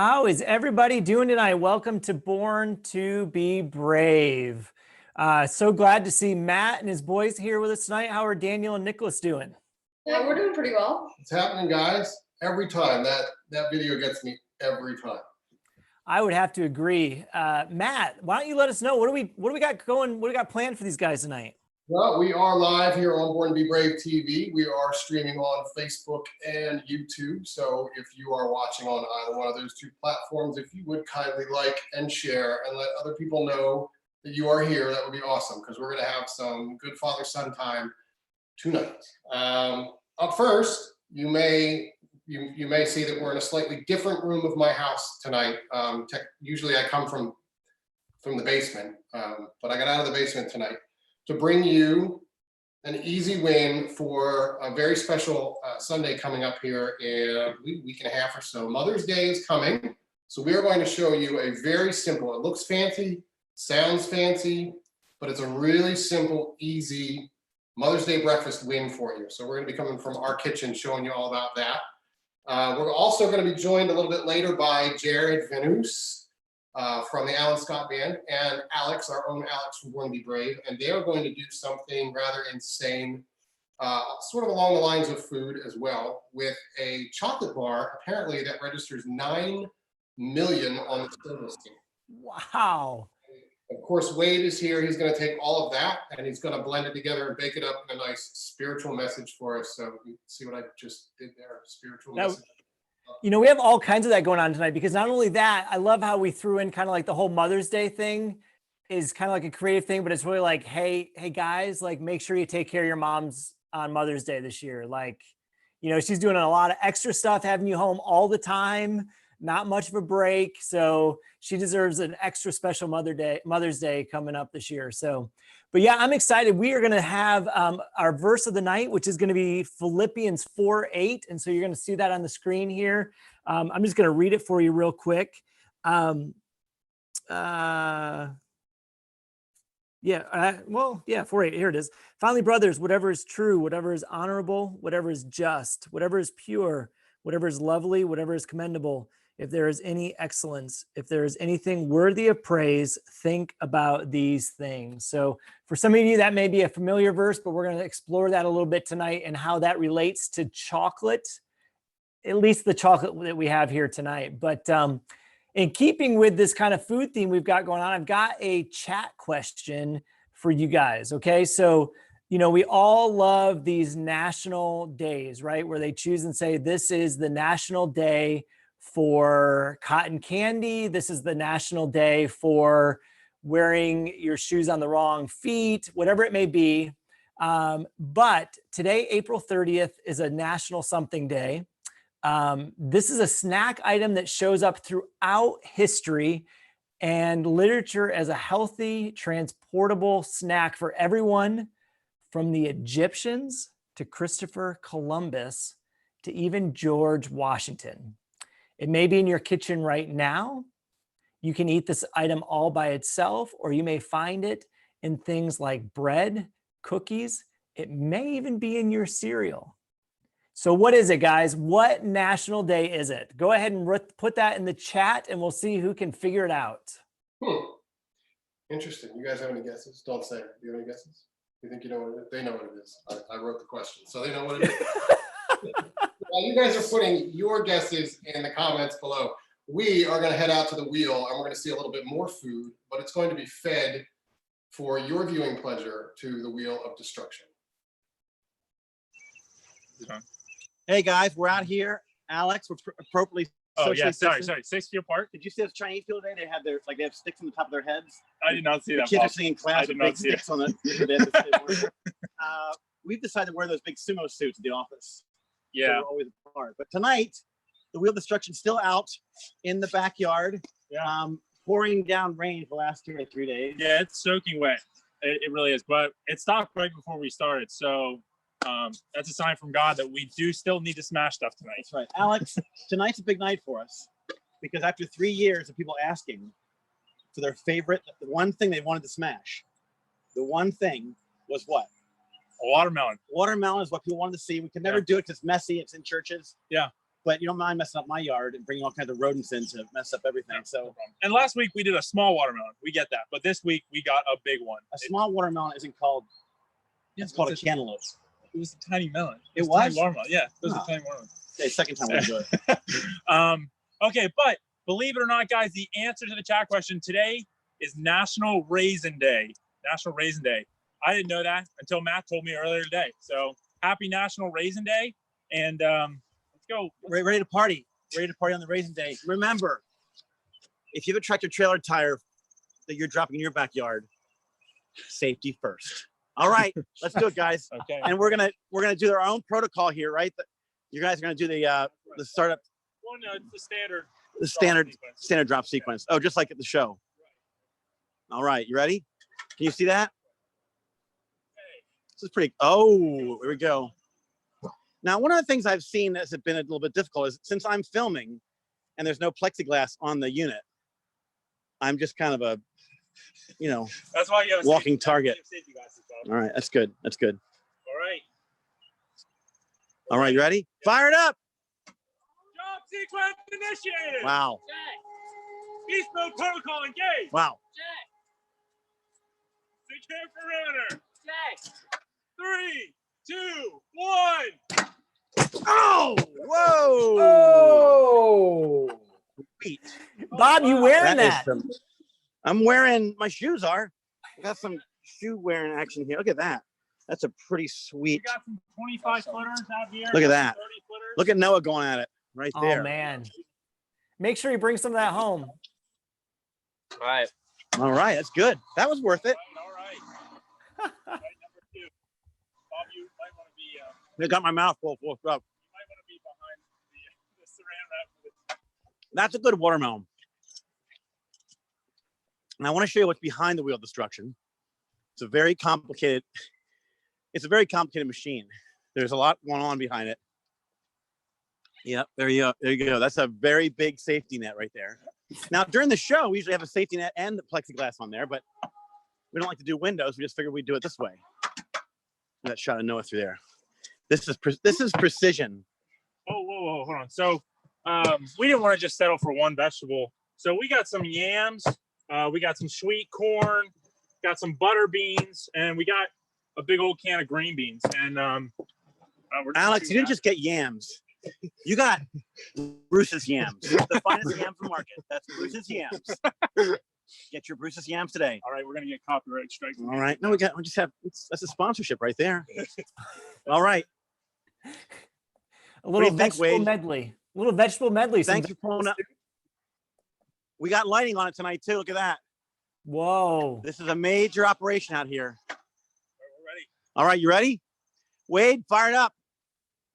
How is everybody doing tonight? Welcome to Born to be Brave. So glad to see Matt and his boys here with us tonight. How are Daniel and Nicholas doing? Yeah, we're doing pretty well. It's happening, guys. Every time that video gets me every time. I would have to agree. Matt, why don't you let us know what do we got going? What do we got planned for these guys tonight? Well, we are live here on Born to be Brave TV. We are streaming on Facebook and YouTube. So if you are watching on either one of those two platforms, if you would kindly like and share and let other people know that you are here, that would be awesome, because we're going to have some good father-son time tonight. Up first, you may see that we're in a slightly different room of my house tonight. Usually I come from the basement, but I got out of the basement tonight to bring you an easy win for a very special Sunday coming up here in a week and a half or so. Mother's Day is coming, so we are going to show you a very simple, it looks fancy, sounds fancy, but it's a really simple, easy Mother's Day breakfast win for you. So we're going to be coming from our kitchen showing you all about that. We're also going to be joined a little bit later by Jared Venus from the Alan Scott Band, and Alex, our own Alex from Born to be Brave, and they are going to do something rather insane, sort of along the lines of food as well, with a chocolate bar, apparently, that registers 9 million on the service team. Wow. Of course, Wade is here. He's going to take all of that and he's going to blend it together and bake it up in a nice spiritual message for us. So you see what I just did there, spiritual message. You know, we have all kinds of that going on tonight, because not only that, I love how we threw in kind of like the whole Mother's Day thing is kind of like a creative thing, but it's really like, hey guys, like make sure you take care of your moms on Mother's Day this year. Like, you know, she's doing a lot of extra stuff, having you home all the time, not much of a break. So she deserves an extra special Mother's Day coming up this year. So, but yeah, I'm excited. We are going to have our verse of the night, which is going to be Philippians 4:8. And so you're going to see that on the screen here. I'm just going to read it for you real quick. 4:8, here it is. Finally, brothers, whatever is true, whatever is honorable, whatever is just, whatever is pure, whatever is lovely, whatever is commendable, if there is any excellence, if there is anything worthy of praise, think about these things. So for some of you, that may be a familiar verse, but we're going to explore that a little bit tonight and how that relates to chocolate, at least the chocolate that we have here tonight. But in keeping with this kind of food theme we've got going on, I've got a chat question for you guys. Okay. So, you know, we all love these national days, right? Where they choose and say, this is the national day for cotton candy. This is the national day for wearing your shoes on the wrong feet, whatever it may be. But today, April 30th, is a national something day. This is a snack item that shows up throughout history and literature as a healthy, transportable snack for everyone from the Egyptians to Christopher Columbus to even George Washington. It may be in your kitchen right now. You can eat this item all by itself, or you may find it in things like bread, cookies. It may even be in your cereal. So what is it, guys? What national day is it? Go ahead and put that in the chat and we'll see who can figure it out. Interesting. You guys have any guesses? Don't say it. Do you have any guesses? You think you know what it is? They know what it is. I wrote the question, so they know what it is. While you guys are putting your guesses in the comments below, we are going to head out to the wheel and we're going to see a little bit more food, but it's going to be fed for your viewing pleasure to the wheel of destruction. Hey guys, we're out here. Alex, we're appropriately. Oh yeah, sorry, 6 feet apart. Did you see those Chinese people today? They have sticks on the top of their heads. I did not see that. Kids are singing class with big sticks on the. We've decided to wear those big sumo suits at the office. Yeah, so we're always apart. But tonight, the wheel of destruction's still out in the backyard. Yeah. Pouring down rain for the last 2 or 3 days. Yeah, it's soaking wet. It really is. But it stopped right before we started, so that's a sign from God that we do still need to smash stuff tonight. That's right, Alex. Tonight's a big night for us because after 3 years of people asking for their favorite, the one thing they wanted to smash, the one thing was what? A watermelon. Watermelon is what people wanted to see. We could never do it because it's messy. It's in churches. Yeah. but you don't mind messing up my yard and bringing all kinds of rodents in to mess up everything. No So problem. And last week we did a small watermelon. We get that, but this week we got a big one. a small watermelon isn't called. It's called a cantaloupe. It was a tiny melon. It a tiny was? watermelon. Yeah, it was Oh. a tiny watermelon. Okay, second time we do it. Okay, but believe it or not, guys, the answer to the chat question today is National Raisin Day. National Raisin Day. I didn't know that until Matt told me earlier today. So happy National Raisin Day. And let's go. Ready to party. Ready to party on the Raisin Day. Remember, if you have a tractor trailer tire that you're dropping in your backyard, safety first. All right, let's do it, guys. Okay. And we're gonna do our own protocol here, right? You guys are gonna do the startup, Well, no, it's the standard sequence. drop sequence. Oh, just like at the show. All right, you ready? Can you see that? This is pretty. Oh, here we go. Now, one of the things I've seen that's been a little bit difficult is since I'm filming and there's no plexiglass on the unit, I'm just kind of a, That's why you have a walking safety- target. safety glasses on. All right, that's good. That's good. All right. All right, you ready? Fire it up. Job sequence initiated. Wow. Beast mode protocol engaged. Wow. Secure perimeter. Check. 3, 2, 1. Oh, whoa. Oh, Sweet. Bob, you wearing That is that? some- I'm wearing, my shoes are. I got some shoe wearing action here. Look at that. That's a pretty We sweet. got some 25 footers out here. Look at that. 30 footers. Look at Noah going at it right Oh there. man, make sure you bring some of that home. All right. All right, that's good. That was worth it. All right. Right, number 2. Bob, you might want to be. I got my mouth full. You might want to be behind the saran wrap. That's a good watermelon. And I want to show you what's behind the wheel destruction. It's a very complicated machine. There's a lot going on behind it. Yep, there you go. That's a very big safety net right there. Now, during the show, we usually have a safety net and the plexiglass on there, but we don't like to do windows. We just figured we'd do it this way. That shot of Noah through there. This is precision. Whoa, hold on. So we didn't want to just settle for one vegetable. So we got some yams, we got some sweet corn, got some butter beans, and we got a big old can of green beans. And we're Alex, you didn't just get yams. You got Bruce's yams, the finest yams in the market. That's Bruce's yams. Get your Bruce's yams today. All right, we're gonna get copyright strikes. All right. No, that's a sponsorship right there. All right. A little do you think, vegetable Wade? medley. A little vegetable medley. some Thanks for pulling up. We got lighting on it tonight too. Look at that. Whoa. This is a major operation out here. We're ready. All right, you ready? Wade, fire it up.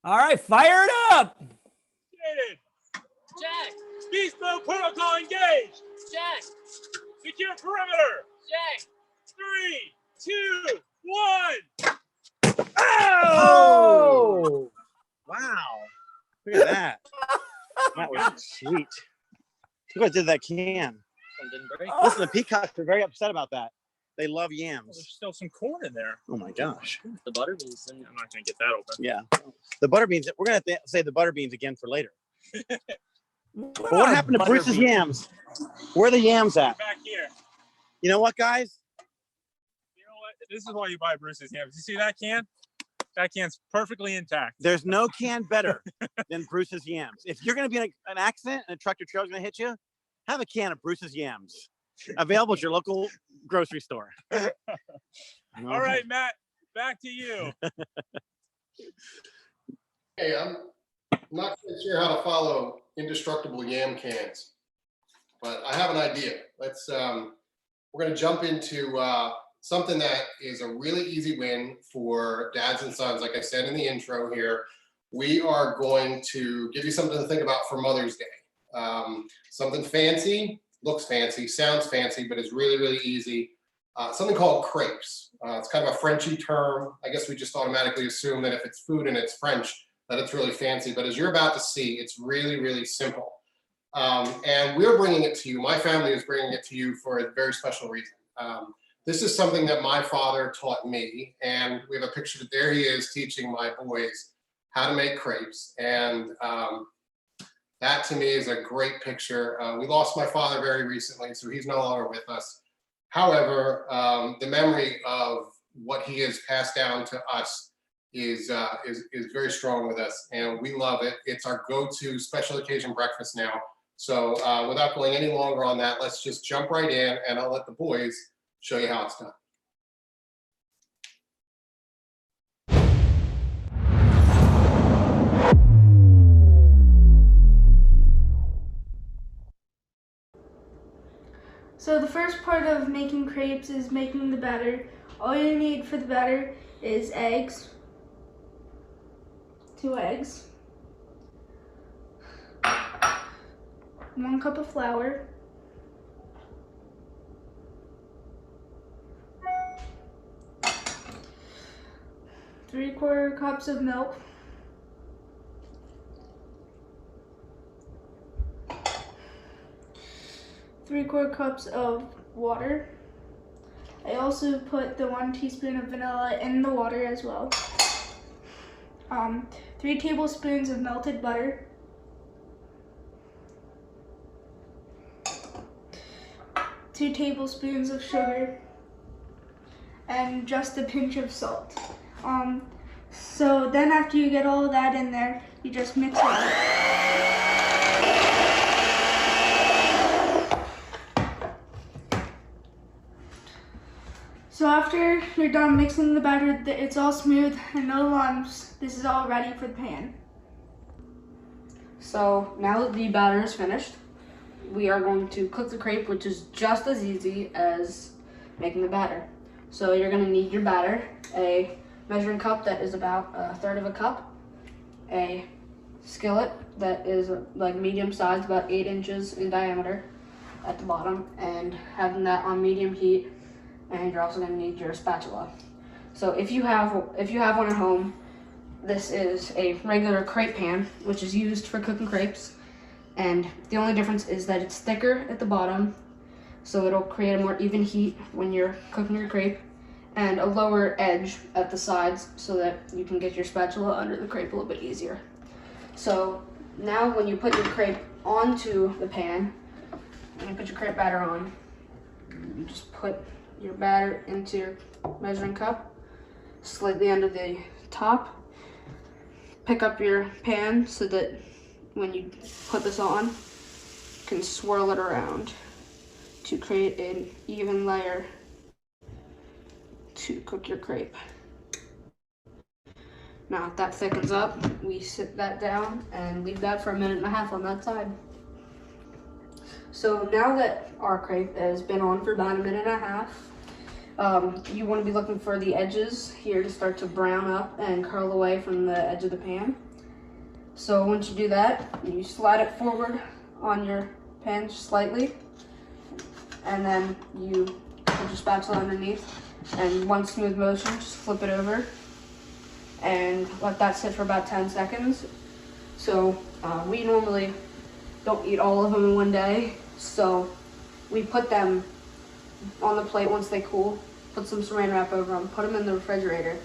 All right, fire it up. Activated. Check. Beast mode protocol engaged. Check. Secure perimeter. Check. 3, 2, 1. Oh. Wow. Look at that. That was sweet. Look what I did to that can. Some didn't break. Listen, the peacocks are very upset about that. They love There's yams. still some corn in there. Oh my gosh. The butter beans. I'm not gonna get that open. Yeah. The butter beans, we're going to have to say the butter beans again for later. But what are happened to butter Bruce's beans? yams? Where are the yams at? Back here. You know what, guys? You know what? This is why you buy Bruce's yams. You see that can? That can's perfectly intact. There's no can better than Bruce's yams. If you're going to be in an accident and a tractor trailer's going to hit you, have a can of Bruce's yams. Available at your local grocery store. All right, Matt, back to you. Hey, I'm not quite sure how to follow indestructible yam cans, but I have an idea. We're going to jump into something that is a really easy win for dads and sons. Like I said in the intro here, we are going to give you something to think about for Mother's Day. Something fancy, looks fancy, sounds fancy, but it's really, really easy. Something called crepes. It's kind of a Frenchy term. I guess we just automatically assume that if it's food and it's French, that it's really fancy. But as you're about to see, it's really, really simple. And we're bringing it to you. My family is bringing it to you for a very special reason. This is something that my father taught me. And we have a picture that there he is teaching my boys how to make crepes. And That to me is a great picture. We lost my father very recently, so he's no longer with us. However, the memory of what he has passed down to us is very strong with us, and we love it. It's our go-to special occasion breakfast now. So without going any longer on that, let's just jump right in, and I'll let the boys show you how it's done. So the first part of making crepes is making the batter. All you need for the batter is eggs, 2 eggs, 1 cup of flour, 3/4 cups of milk, 3/4 cups of water. I also put the 1 teaspoon of vanilla in the water as well. 3 tablespoons of melted butter, 2 tablespoons of sugar, and just a pinch of salt. So then after you get all of that in there, you just mix it up. So after you're done mixing the batter, it's all smooth and no lumps. This is all ready for the pan. So now that the batter is finished, we are going to cook the crepe, which is just as easy as making the batter. So you're going to need your batter, a measuring cup that is about 1/3 of a cup, a skillet that is like medium sized, about 8 inches in diameter at the bottom, and having that on medium heat. And you're also going to need your spatula. So if you have one at home, this is a regular crepe pan, which is used for cooking crepes. And the only difference is that it's thicker at the bottom, so it'll create a more even heat when you're cooking your crepe, and a lower edge at the sides so that you can get your spatula under the crepe a little bit easier. So now when you put your crepe onto the pan, and you put your crepe batter on, you just put your batter into your measuring cup, slightly under the top. Pick up your pan so that when you put this on, you can swirl it around to create an even layer to cook your crepe. Now if that thickens up, we sit that down and leave that for 1.5 minutes on that side. So now that our crepe has been on for about 1.5 minutes, you want to be looking for the edges here to start to brown up and curl away from the edge of the pan. So once you do that, you slide it forward on your pan just slightly, and then you put your spatula underneath, and one smooth motion, just flip it over and let that sit for about 10 seconds. So we normally don't eat all of them in one day, so we put them on the plate once they cool, put some saran wrap over them, put them in the refrigerator,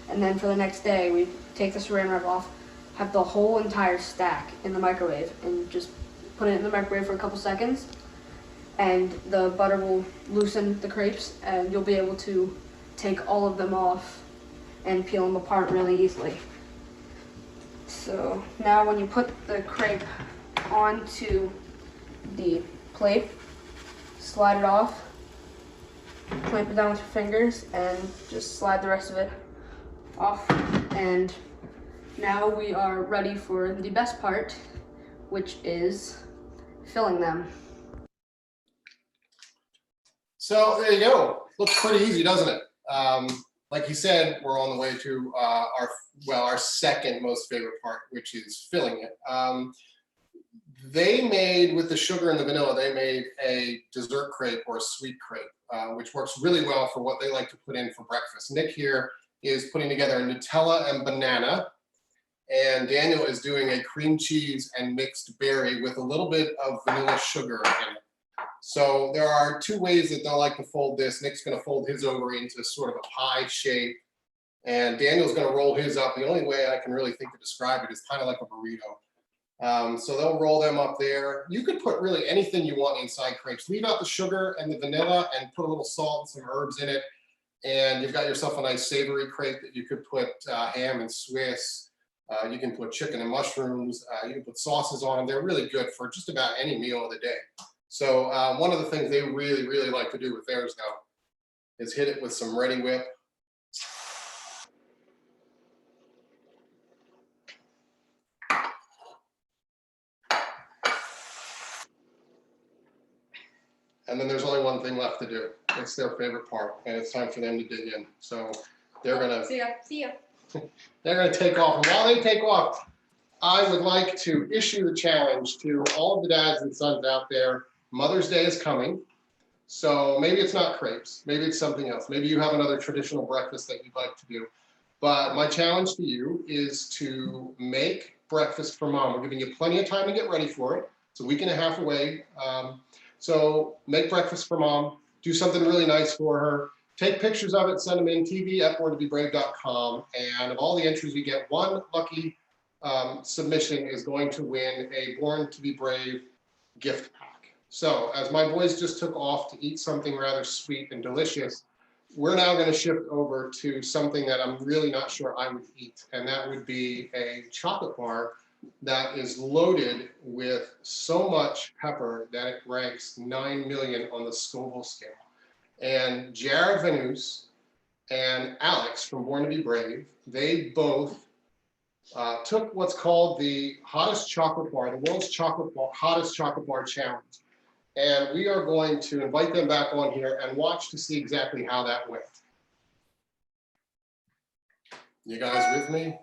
and then for the next day we take the saran wrap off, have the whole entire stack in the microwave, and just put it in the microwave for a couple seconds, and the butter will loosen the crepes, and you'll be able to take all of them off and peel them apart really easily. So now when you put the crepe onto the plate, slide it off, clamp it down with your fingers, and just slide the rest of it off. And now we are ready for the best part, which is filling them. So there you go. Looks pretty easy, doesn't it? Like you said, we're on the way to our second most favorite part, which is filling it. They made, with the sugar and the vanilla, they made a dessert crepe or a sweet crepe, which works really well for what they like to put in for breakfast. Nick here is putting together a Nutella and banana, and Daniel is doing a cream cheese and mixed berry with a little bit of vanilla sugar in it. So there are 2 ways that they'll like to fold this. Nick's going to fold his over into sort of a pie shape, and Daniel's going to roll his up. The only way I can really think to describe it is kind of like a burrito. So they'll roll them up there. You could put really anything you want inside crepes. Leave out the sugar and the vanilla and put a little salt and some herbs in it. And you've got yourself a nice savory crepe that you could put ham and Swiss. You can put chicken and mushrooms. You can put sauces on them. They're really good for just about any meal of the day. So one of the things they really, really like to do with theirs now is hit it with some Ready Whip. And then there's only one thing left to do. It's their favorite part, and it's time for them to dig in. So they're gonna See ya. See ya. they're gonna take off. And while they take off, I would like to issue the challenge to all of the dads and sons out there. Mother's Day is coming. So maybe it's not crepes, maybe it's something else. Maybe you have another traditional breakfast that you'd like to do. But my challenge to you is to make breakfast for mom. We're giving you plenty of time to get ready for it. It's a week and a half away. So make breakfast for mom, do something really nice for her, take pictures of it, send them in, tv@borntobebrave.com, and of all the entries we get, one lucky submission is going to win a Born to Be Brave gift pack. So as my boys just took off to eat something rather sweet and delicious, we're now going to shift over to something that I'm really not sure I would eat, and that would be a chocolate bar that is loaded with so much pepper that it ranks 9 million on the Scoville scale. And Jared Venus and Alex from Born to Be Brave, they both took what's called the hottest chocolate bar, the world's hottest chocolate bar challenge. And we are going to invite them back on here and watch to see exactly how that went. You guys with me?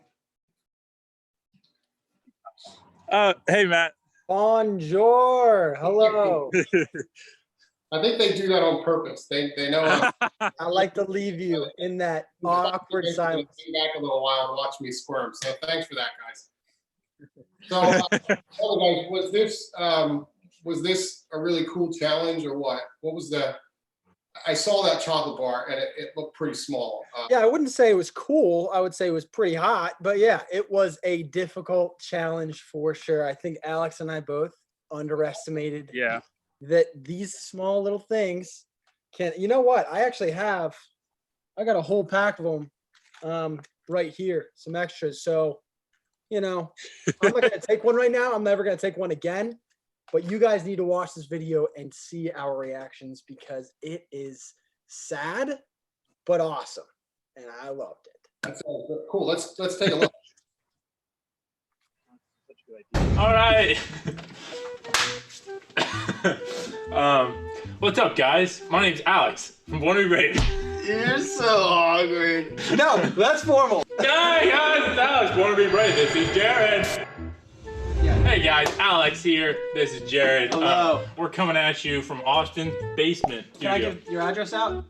Hey, Matt. Bonjour. Hello. I think they do that on purpose. They know. I like to leave you in that awkward silence. Come back a little while and watch me squirm. So thanks for that, guys. So, guys, was this a really cool challenge or what? What was the? I saw that chocolate bar and it looked pretty small. Yeah, I wouldn't say it was cool. I would say it was pretty hot, but yeah, it was a difficult challenge for sure. I think Alex and I both underestimated that these small little things can, you know what? I got a whole pack of them right here, some extras. So, I'm not going to take one right now. I'm never going to take one again. But you guys need to watch this video and see our reactions because it is sad, but awesome. And I loved it. That's cool. Let's take a look. All right. What's up, guys? My name's Alex from Born to Be Brave. You're so awkward. No, that's formal. Hey, guys, it's Alex, Born to Be Brave. This is Jared. Hey guys, Alex here. This is Jared. Hello. We're coming at you from Austin's basement studio. Can I give your address out?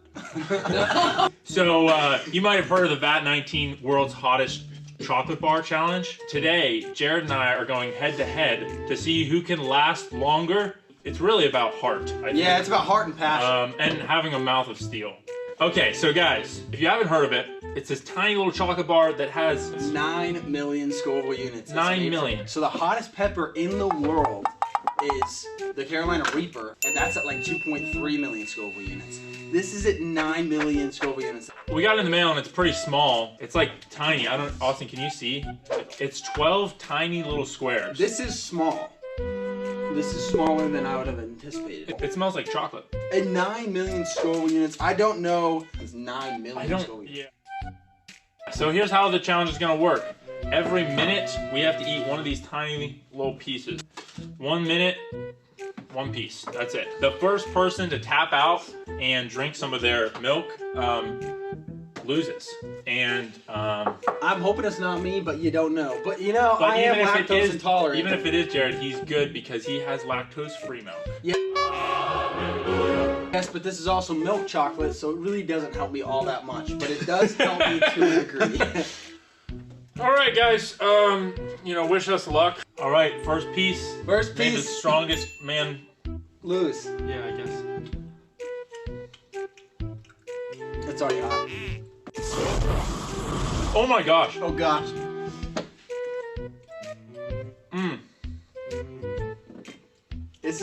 So you might have heard of the VAT-19 World's Hottest Chocolate Bar Challenge. Today, Jared and I are going head to head to see who can last longer. It's really about heart. I think. Yeah, it's about heart and passion. And having a mouth of steel. Okay, so guys, if you haven't heard of it, it's this tiny little chocolate bar that has 9 million Scoville units. 9 million. So the hottest pepper in the world is the Carolina Reaper, and that's at like 2.3 million Scoville units. This is at 9 million Scoville units. We got it in the mail and it's pretty small. It's like tiny. Austin, can you see? It's 12 tiny little squares. This is small. This is smaller than I would have anticipated. It smells like chocolate. At 9 million Scoville units, I don't know. It's 9 million Scoville units. Yeah. So here's how the challenge is gonna work. Every minute, we have to eat one of these tiny little pieces. 1 minute, one piece. That's it. The first person to tap out and drink some of their milk loses. And I'm hoping it's not me, but you don't know. But I am lactose intolerant. Even if it is Jared, he's good because he has lactose-free milk. Yeah. Yes, but this is also milk chocolate, so it really doesn't help me all that much. But it does help me to a degree. All right, guys. Wish us luck. All right, first piece. First Maybe piece. the strongest man. Lose. Yeah, I guess. It's already hot. Oh my gosh. Oh gosh.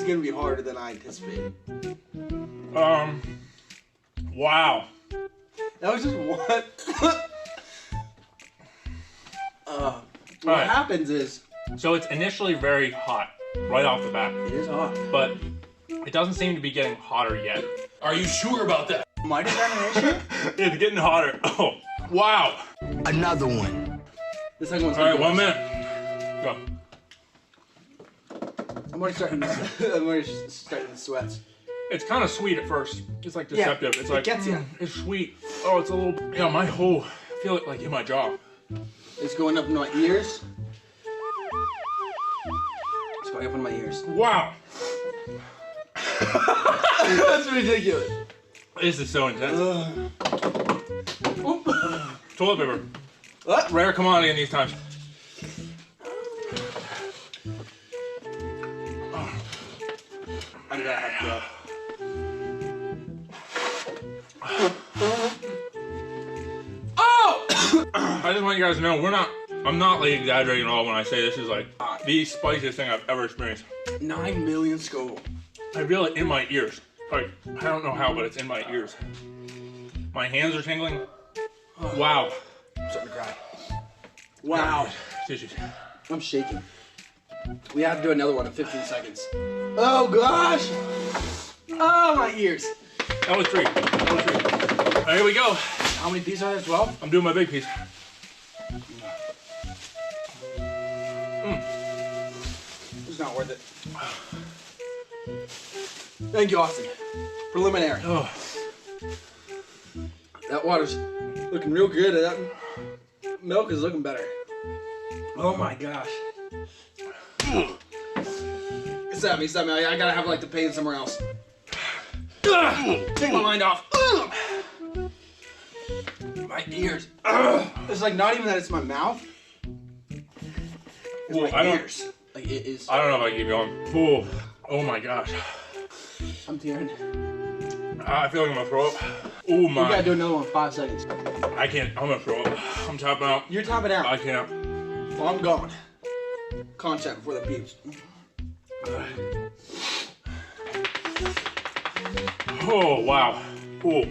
gonna be harder than I anticipated. Wow. That was just one. What Alright. happens is So it's initially very hot right off the bat, it is hot. but it doesn't seem to be getting hotter yet. Are you sure about that? My determination. It's getting hotter. Oh, wow. Another one. The second one's All right, gonna 1 be minute. Go. I'm already starting. I'm already starting the sweats. It's kind of sweet at first. It's like deceptive. It's like gets ya. It's sweet. Oh, it's a little. Yeah, my whole. I feel it like in my jaw. It's going up in my ears. It's going up in my ears. Wow. That's ridiculous. This is so intense. Toilet paper. What? Rare commodity in these times. I did not have to. Oh! I just want you guys to know I'm not like exaggerating at all when I say this is like the spiciest thing I've ever experienced. 9 million Scoville. I feel it in my ears. Like, I don't know how, but it's in my ears. My hands are tingling. Wow. I'm starting to cry. Wow. Tissues. I'm shaking. We have to do another one in 15 seconds. Oh gosh. Oh, my ears. That was 3. That was 3. All right, here we go. How many pieces are there? 12? I'm doing my big piece. It's not worth it. Thank you, Austin. Preliminary. Oh. That water's looking real good. That milk is looking better. Oh my gosh. Stop me. I gotta have like the pain somewhere else. Take my mind off. My ears. It's like not even that it's my mouth. It's my ears. Like it is. I don't know if I can keep going. Oh my gosh. I'm tearing. I feel like I'm gonna throw up. Oh my. We gotta do another one in 5 seconds. I can't. I'm gonna throw up. I'm tapping out. You're tapping out. I can't. Well, I'm gone. Contact before the peeps. Oh wow. Oh.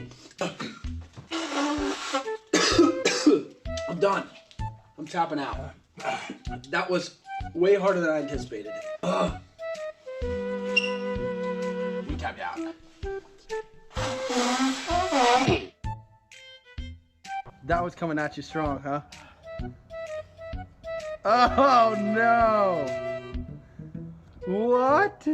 I'm done. I'm tapping out. That was way harder than I anticipated. We tapped out. That was coming at you strong, huh? Oh no! What?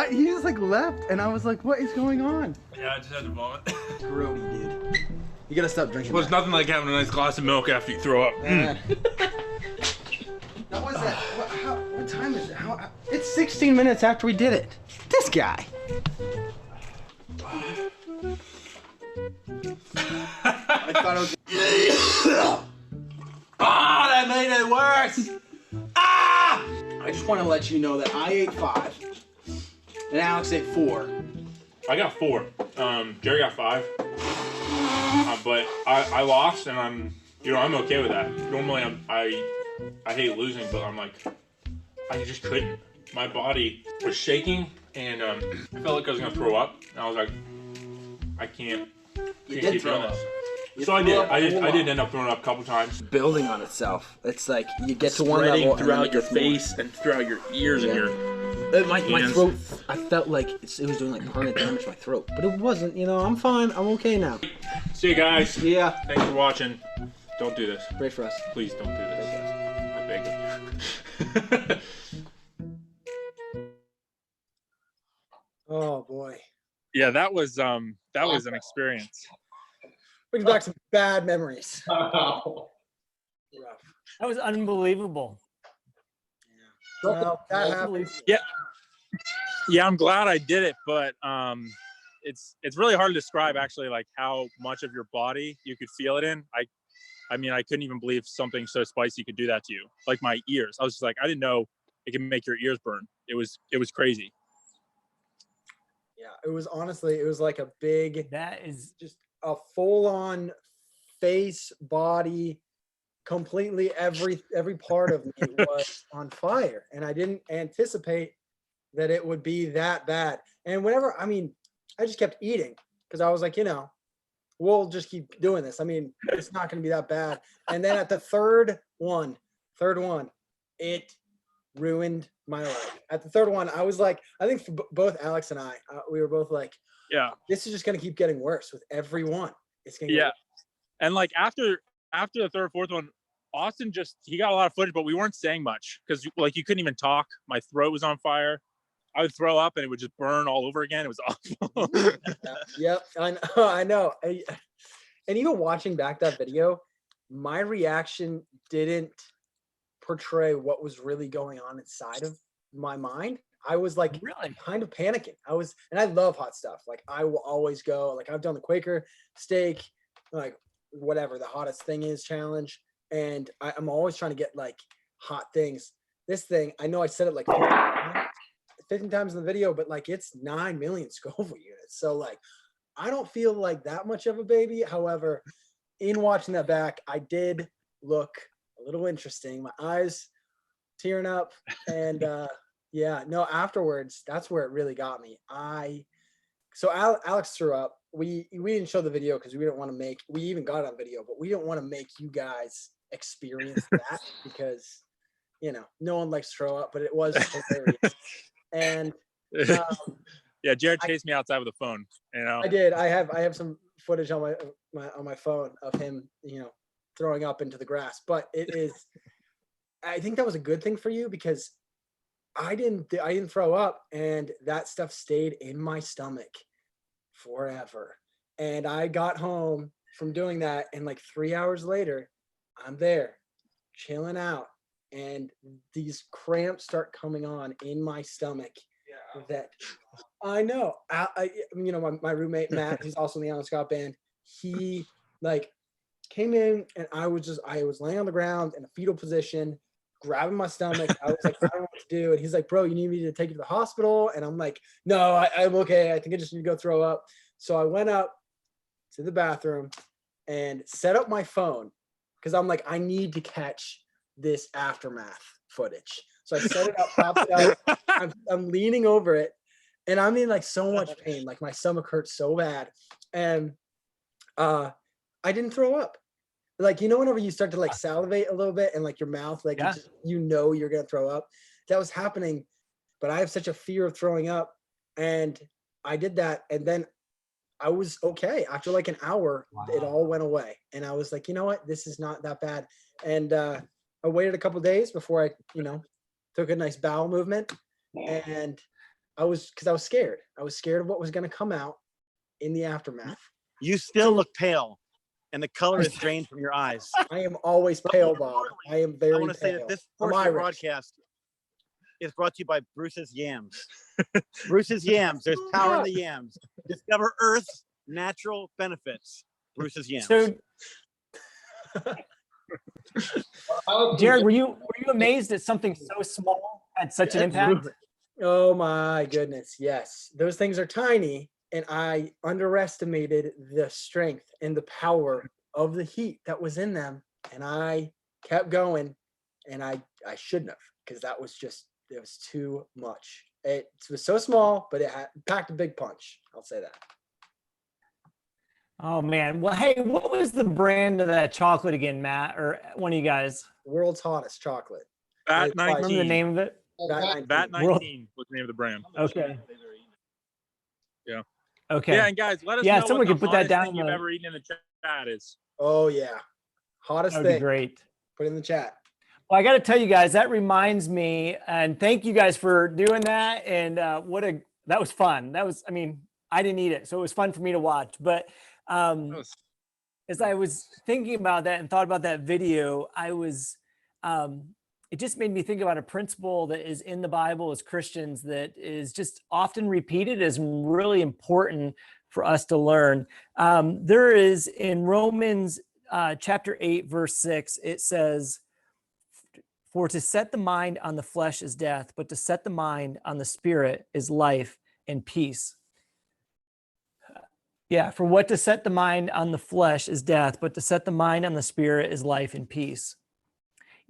He just like left, and I was like, "What is going on?" Yeah, I just had to vomit. Grody, dude. You gotta stop drinking. Well, it's nothing like having a nice glass of milk after you throw up. Now, what is that? What time is it? It's 16 minutes after we did it. This guy. I thought it was. That made it worse. I just want to let you know that I ate 5, and Alex ate 4. I got 4. Jerry got 5. But I lost, and I'm okay with that. Normally I hate losing, but I'm like, I just couldn't. My body was shaking, and I felt like I was gonna throw up. And I was like, I can't keep doing this. So I did. I did end up throwing up a couple times. Building on itself. It's like you get to one level throughout your face and throughout your ears and your my throat. I felt like it was doing like permanent damage to my throat, but it wasn't. I'm fine. I'm okay now. See you guys. Yeah. Thanks for watching. Don't do this. Pray for us. Please don't do this. I beg of you. Oh boy. Yeah, that was an experience. Brings back some bad memories. Wow. That was unbelievable. Well, that happens. Yeah, I'm glad I did it, but it's really hard to describe actually like how much of your body you could feel it in. I mean, I couldn't even believe something so spicy could do that to you. Like my ears. I was just like, I didn't know it can make your ears burn. It was crazy. Yeah, it was like a big, That is just a full-on face, body, completely every part of me was on fire, and I didn't anticipate that it would be that bad. And whenever, I mean, I just kept eating because I was like, we'll just keep doing this. I mean, it's not going to be that bad. And then at the third one, it ruined my life. At the third one, I was like, I think for both Alex and I, we were both like, Yeah. this is just going to keep getting worse with every one. It's going to Yeah. And like after the third, fourth one, Austin he got a lot of footage, but we weren't saying much because like you couldn't even talk. My throat was on fire. I would throw up and it would just burn all over again. It was awful. Yep, I know. And even watching back that video, my reaction didn't portray what was really going on inside of my mind. I was like Really? kind of panicking. And I love hot stuff. Like I will always go, like I've done the Quaker steak, like whatever the hottest thing is challenge. And I'm always trying to get like hot things. This thing, I know I said it like 15 times in the video, but like it's 9 million Scoville units. So like, I don't feel like that much of a baby. However, in watching that back, I did look a little interesting. My eyes tearing up and yeah, no, afterwards, that's where it really got me. So Alex threw up. We didn't show the video because we didn't want to we even got it on video, but we didn't want to make you guys experience that because, no one likes to throw up, but it was hilarious. And yeah, Jared chased me outside with a phone. I did. I have some footage on my phone of him, throwing up into the grass. But it is, I think that was a good thing for you because I didn't throw up, and that stuff stayed in my stomach forever. And I got home from doing that, and like 3 hours later, I'm there chilling out, and these cramps start coming on in my stomach. Yeah. That I know. My roommate Matt, who's also in the Alan Scott band, he like came in, and I was laying on the ground in a fetal position, grabbing my stomach. I was like, I don't know what to do. And he's like, bro, you need me to take you to the hospital? And I'm like, no, I'm okay. I think I just need to go throw up. So I went up to the bathroom and set up my phone because I'm like, I need to catch this aftermath footage. So I set it up, popped it up. I'm leaning over it, and I'm in like so much pain. Like my stomach hurts so bad. And I didn't throw up. Like, whenever you start to like salivate a little bit and like your mouth, like, Yeah. you're going to throw up. That was happening, but I have such a fear of throwing up. And I did that. And then I was okay. After like an hour, It all went away. And I was like, you know what? This is not that bad. And I waited a couple days before I, took a nice bowel movement. And because I was scared. I was scared of what was going to come out in the aftermath. You still look pale, and the color is drained from your eyes. I am always pale, Bob. I am very I want to say pale. that this I'm portion of the Irish. broadcast is brought to you by Bruce's Yams. Bruce's Yams. There's power in the yams. Discover Earth's natural benefits. Bruce's Yams. So, Jared, were you amazed that something so small had such an impact? Oh my goodness, yes. Those things are tiny, and I underestimated the strength and the power of the heat that was in them, and I kept going, and I shouldn't have, because it was too much. It was so small, but it packed a big punch. I'll say that. Oh man. Well, hey, what was the brand of that chocolate again, Matt, or one of you guys? World's hottest chocolate. Bat Remember the 19. name of it? Bat 19 was the name of the brand. Okay. Yeah. Okay. Yeah, and guys, let us Yeah, know someone what can the put that hottest down thing in you've the- ever eaten in the chat is. Oh yeah, hottest That would be thing. great. Put it in the chat. Well, I got to tell you guys, that reminds me, and thank you guys for doing that. And that was fun. I didn't eat it, so it was fun for me to watch. But as I was thinking about that and thought about that video, it just made me think about a principle that is in the Bible as Christians that is just often repeated as really important for us to learn. There is in Romans chapter 8, verse 6, it says, "For to set the mind on the flesh is death, but to set the mind on the spirit is life and peace." Yeah, for what to set the mind on the flesh is death, but to set the mind on the spirit is life and peace.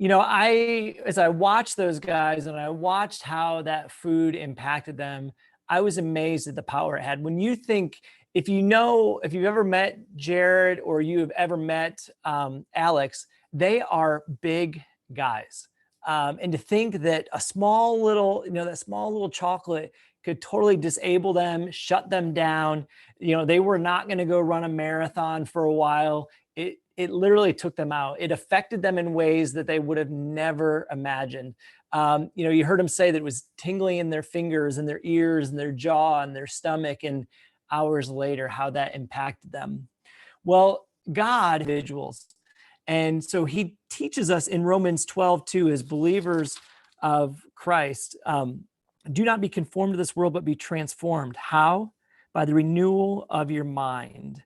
as I watched those guys and I watched how that food impacted them, I was amazed at the power it had. When you think, if you've ever met Jared or you have ever met Alex, they are big guys. And to think that a small little, that small little chocolate could totally disable them, shut them down. They were not going to go run a marathon for a while. It literally took them out. It affected them in ways that they would have never imagined. You heard them say that it was tingling in their fingers and their ears and their jaw and their stomach, and hours later, how that impacted them. Well, God individuals. And so he teaches us in Romans 12:2 as believers of Christ, do not be conformed to this world, but be transformed. How? By the renewal of your mind.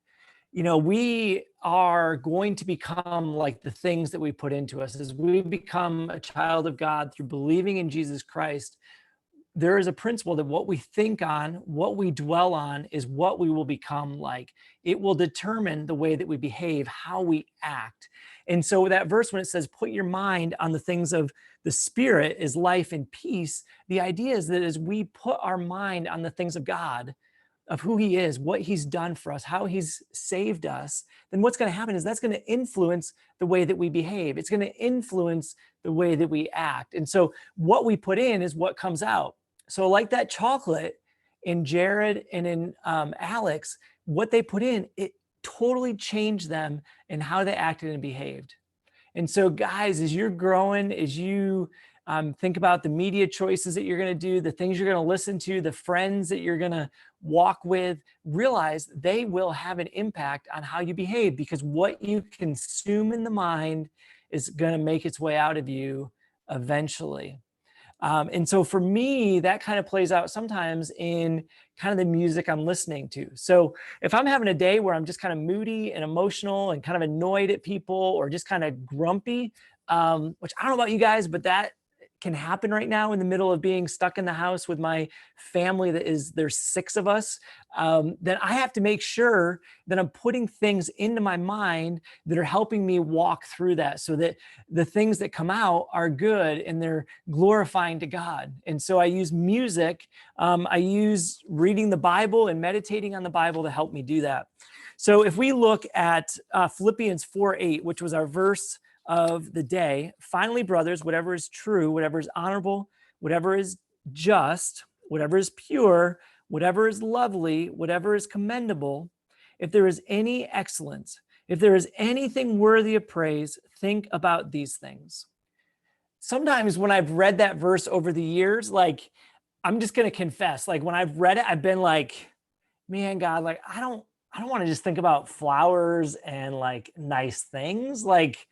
We are going to become like the things that we put into us. As we become a child of God through believing in Jesus Christ, there is a principle that what we think on, what we dwell on, is what we will become like. It will determine the way that we behave, how we act. And so that verse, when it says, put your mind on the things of the Spirit is life and peace, the idea is that as we put our mind on the things of God, of who he is, what he's done for us, how he's saved us, then what's going to happen is that's going to influence the way that we behave. It's going to influence the way that we act. And so what we put in is what comes out. So like that chocolate in Jared and in Alex, what they put in, it totally changed them in how they acted and behaved. And so guys, as you're growing, as you think about the media choices that you're going to do, the things you're going to listen to, the friends that you're going to walk with, realize they will have an impact on how you behave, because what you consume in the mind is going to make its way out of you eventually. And so for me, that kind of plays out sometimes in kind of the music I'm listening to. So if I'm having a day where I'm just kind of moody and emotional and kind of annoyed at people or just kind of grumpy, which I don't know about you guys, but that can happen right now in the middle of being stuck in the house with my family. There's 6 of us. Then I have to make sure that I'm putting things into my mind that are helping me walk through that, so that the things that come out are good and they're glorifying to God. And so I use music. I use reading the Bible and meditating on the Bible to help me do that. So if we look at Philippians 4:8, which was our verse of the day, finally, brothers, whatever is true, whatever is honorable, whatever is just, whatever is pure, whatever is lovely, whatever is commendable, if there is any excellence, if there is anything worthy of praise, think about these things. Sometimes when I've read that verse over the years, like, I'm just going to confess, like when I've read it, I've been like, man, God, like, I don't want to just think about flowers and like nice things. Like,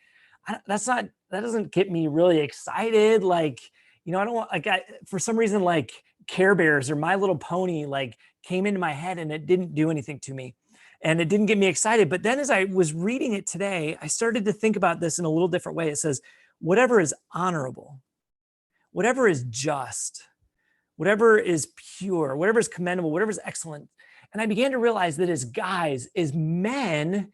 that doesn't get me really excited. Like, I don't want, like, for some reason, like Care Bears or My Little Pony, like came into my head and it didn't do anything to me and it didn't get me excited. But then as I was reading it today, I started to think about this in a little different way. It says, whatever is honorable, whatever is just, whatever is pure, whatever is commendable, whatever is excellent. And I began to realize that as guys, as men,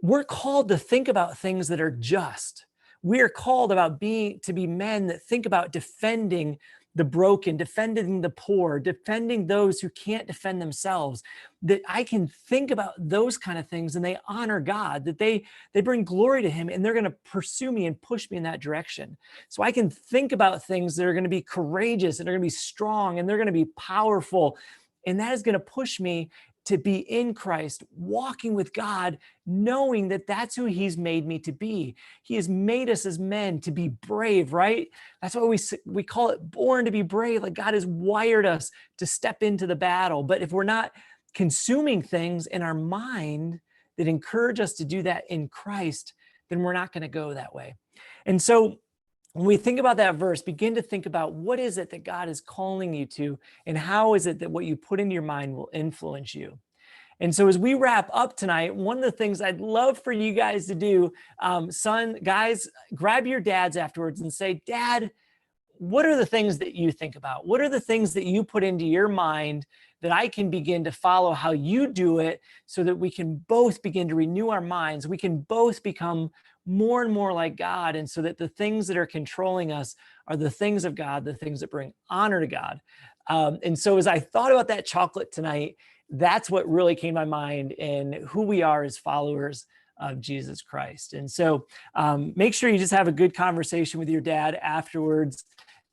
we're called to think about things that are just. We are called to be men that think about defending the broken, defending the poor, defending those who can't defend themselves. That I can think about those kind of things and they honor God, that they bring glory to him, and they're going to pursue me and push me in that direction. So I can think about things that are going to be courageous and are going to be strong and they're going to be powerful. And that is going to push me to be in Christ, walking with God, knowing that that's who he's made me to be. He has made us as men to be brave, right? That's why we call it born to be brave. Like God has wired us to step into the battle. But if we're not consuming things in our mind that encourage us to do that in Christ, then we're not going to go that way. And so when we think about that verse, begin to think about what is it that God is calling you to, and how is it that what you put into your mind will influence you. And so as we wrap up tonight, one of the things I'd love for you guys to do, guys, grab your dads afterwards and say, Dad, what are the things that you think about? What are the things that you put into your mind that I can begin to follow how you do it, so that we can both begin to renew our minds? We can both become more and more like God. And so that the things that are controlling us are the things of God, the things that bring honor to God. And so as I thought about that chocolate tonight, that's what really came to my mind in who we are as followers of Jesus Christ. And so make sure you just have a good conversation with your dad afterwards,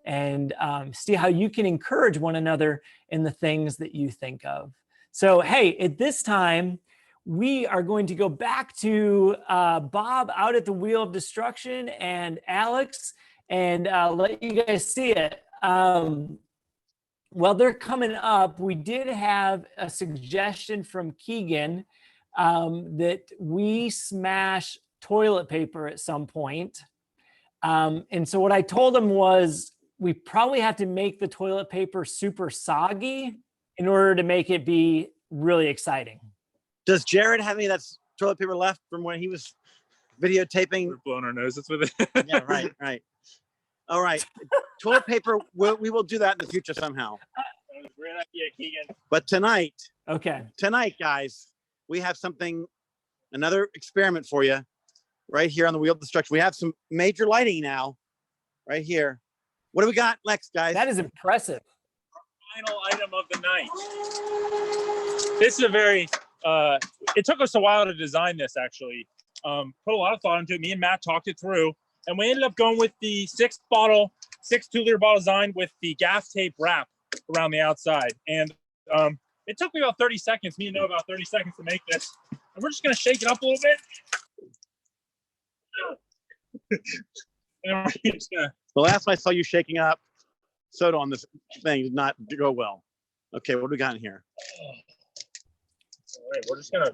and see how you can encourage one another in the things that you think of. So, hey, at this time, we are going to go back to Bob out at the Wheel of Destruction and Alex, and let you guys see it. Well, they're coming up. We did have a suggestion from Keegan that we smash toilet paper at some point. And so what I told him was, we probably have to make the toilet paper super soggy in order to make it be really exciting. Does Jared have any of that toilet paper left from when he was videotaping? We're blowing our noses with it. Yeah, right, right. All right. Toilet paper, we will do that in the future somehow. That was a great idea, Keegan. But tonight, guys, we have something, another experiment for you right here on the Wheel of Destruction. We have some major lighting now right here. What do we got, Lex, guys? That is impressive. Final item of the night. This is a very, it took us a while to design this, actually. Put a lot of thought into it. Me and Matt talked it through, and we ended up going with the 6 2-liter bottle design with the gaff tape wrap around the outside. And it took me about 30 seconds, me and Noah about 30 seconds to make this. And we're just gonna shake it up a little bit. And we're just gonna... The last time I saw you shaking up soda on this thing did not go well. Okay, what do we got in here? All right, we're just gonna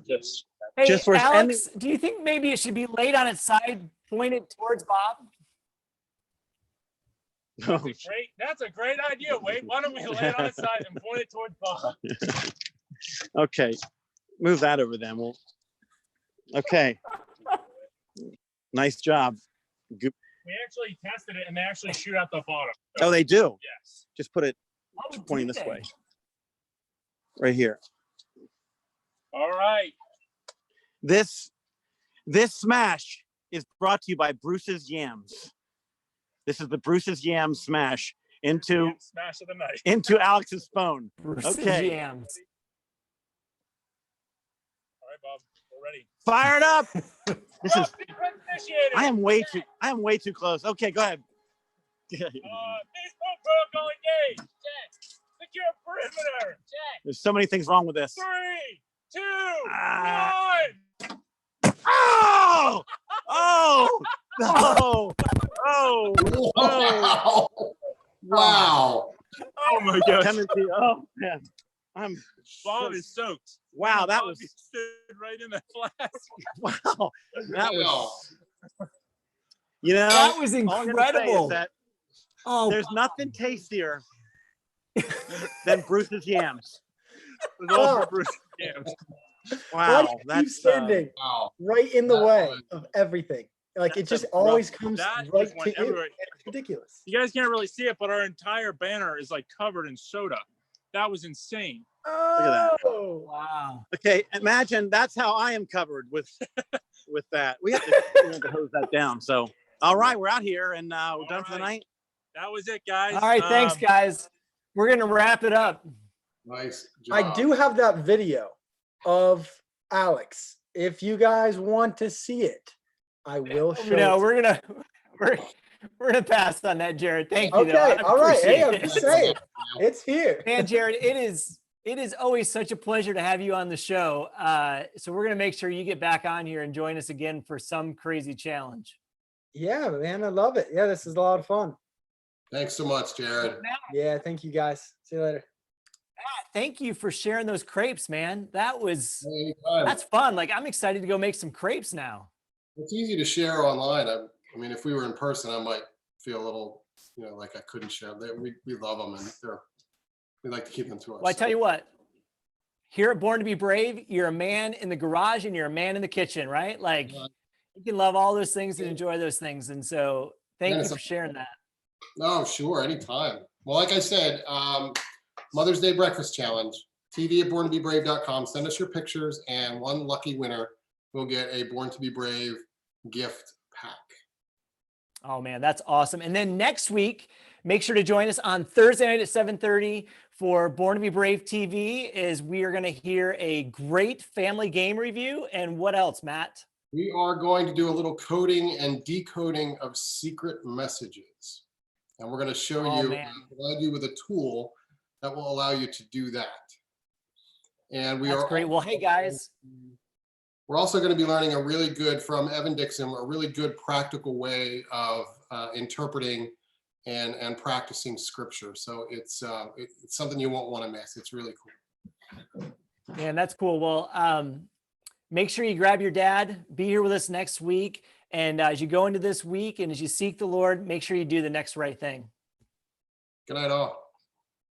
Hey, just for Alex, do you think maybe it should be laid on its side, pointed towards Bob? That's a great idea, Wade. Why don't we lay it on its side and point it towards Bob? Okay, move that over then. We'll. Okay. Nice job. We actually tested it, and they actually shoot out the bottom. Oh, they do? Yes. Just put it pointing this way. Right here. All right. This smash is brought to you by Bruce's Yams. This is the Bruce's Yams smash into smash of the night. into Alex's phone. Bruce's okay. Yams. All right, Bob, we're ready. Fire it up. This is. I am way too close. Okay, go ahead. Baseball pro going gauge. Check. Secure perimeter. Check. There's so many things wrong with this. 3, 2, 1. Oh! Oh! No! Oh! Wow! Wow! Oh my gosh! Oh man, Bob is soaked. Wow, that Bob was stood right in the flash. wow. That was. You know, that was all I'm gonna say incredible. is that there's nothing tastier than Bruce's Yams. It was all for Bruce's Yams. Wow, that's standing right in the way of everything. Like it just always comes right to you. It's ridiculous. You guys can't really see it, but our entire banner is like covered in soda. That was insane. Oh, look at that. Wow. Okay, imagine that's how I am covered with that. We have to hose that down. So, all right, we're out here and we're done for the night. That was it, guys. All right, thanks, guys. We're gonna wrap it up. Nice job. I do have that video of Alex. If you guys want to see it, I will show it. No, we're gonna pass on that, Jared. Thank you. Okay, all right. Hey, I'm just saying, it's here. Man, Jared, it is always such a pleasure to have you on the show. So we're gonna make sure you get back on here and join us again for some crazy challenge. Yeah, man, I love it. Yeah, this is a lot of fun. Thanks so much, Jared. Yeah, thank you guys. See you later. Thank you for sharing those crepes, man. That's Anytime. fun. Like, I'm excited to go make some crepes now. It's easy to share online. I mean, if we were in person, I might feel a little, like I couldn't share. We love them, and we like to keep them to ourselves. Well, I tell you what, here at Born to Be Brave, you're a man in the garage and you're a man in the kitchen, right? Like, you can love all those things and enjoy those things. And so thank you for sharing that. Oh, sure, anytime. Well, like I said, Mother's Day Breakfast Challenge, tv@borntobebrave.com. Send us your pictures, and one lucky winner will get a Born to Be Brave gift pack. Oh man, that's awesome. And then next week, make sure to join us on Thursday night at 7:30 for Born to Be Brave TV, as we are going to hear a great family game review. And what else, Matt? We are going to do a little coding and decoding of secret messages. And we're going to show you and provide you with a tool that will allow you to do that. And That's great. Well, hey guys. We're also going to be learning a really good, from Evan Dixon, a really good practical way of interpreting and practicing scripture. So it's something you won't want to miss. It's really cool. Man, that's cool. Well, make sure you grab your dad, be here with us next week. And as you go into this week and as you seek the Lord, make sure you do the next right thing. Good night, all.